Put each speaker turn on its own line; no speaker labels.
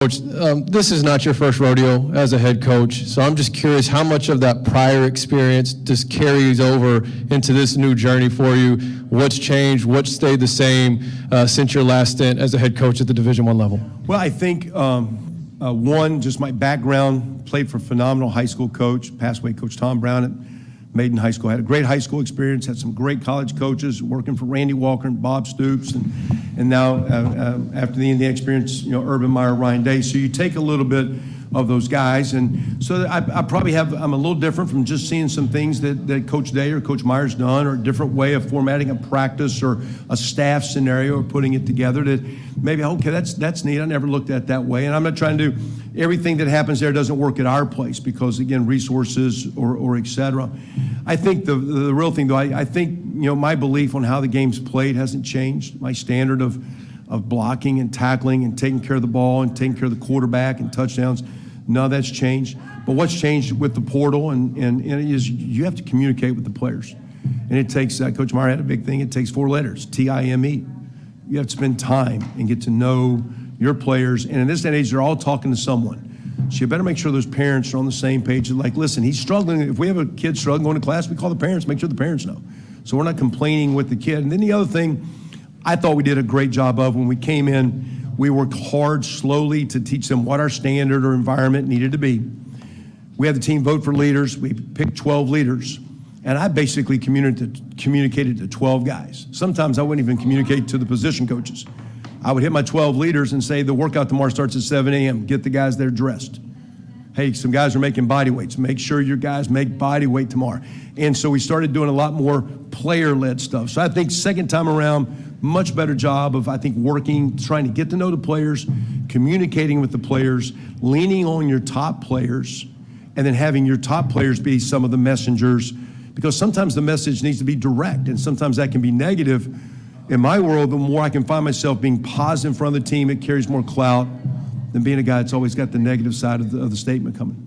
Coach, this is not your first rodeo as a head coach, so I'm just curious how much of that prior experience just carries over into this new journey for you. What's changed? What's stayed the same since your last stint as a head coach at the Division I level?
Well, I think one, just my background, played for a phenomenal high school coach, passed away Coach Tom Brown at Maiden High School. Had a great high school experience, had some great college coaches, working for Randy Walker and Bob Stoops, and now after the Indiana experience, Urban Meyer, Ryan Day. So you take a little bit of those guys, and so I probably I'm a little different from just seeing some things that Coach Day or Coach Meyer's done, or a different way of formatting a practice or a staff scenario or putting it together that maybe, okay, that's neat. I never looked at it that way. And I'm not trying to do everything that happens there doesn't work at our place because, again, resources or et cetera. I think the real thing, though, I think, my belief on how the game's played hasn't changed. My standard of blocking and tackling and taking care of the ball and taking care of the quarterback and touchdowns, none of that's changed. But what's changed with the portal and is you have to communicate with the players. And it takes, Coach Meyer had a big thing, it takes 4 letters, T-I-M-E. You have to spend time and get to know your players. And in this day and age, they're all talking to someone. So you better make sure those parents are on the same page. Like, listen, he's struggling. If we have a kid struggling going to class, we call the parents, make sure the parents know. So we're not complaining with the kid. And then the other thing I thought we did a great job of when we came in, we worked hard, slowly to teach them what our standard or environment needed to be. We had the team vote for leaders. We picked 12 leaders. And I basically communicated to 12 guys. Sometimes I wouldn't even communicate to the position coaches. I would hit my 12 leaders and say, the workout tomorrow starts at 7 a.m. Get the guys there dressed. Hey, some guys are making body weights. Make sure your guys make body weight tomorrow. And so we started doing a lot more player-led stuff. So I think second time around, much better job of, I think, working, trying to get to know the players, communicating with the players, leaning on your top players, and then having your top players be some of the messengers, because sometimes the message needs to be direct, and sometimes that can be negative. In my world, the more I can find myself being positive in front of the team, it carries more clout than being a guy that's always got the negative side of the statement coming.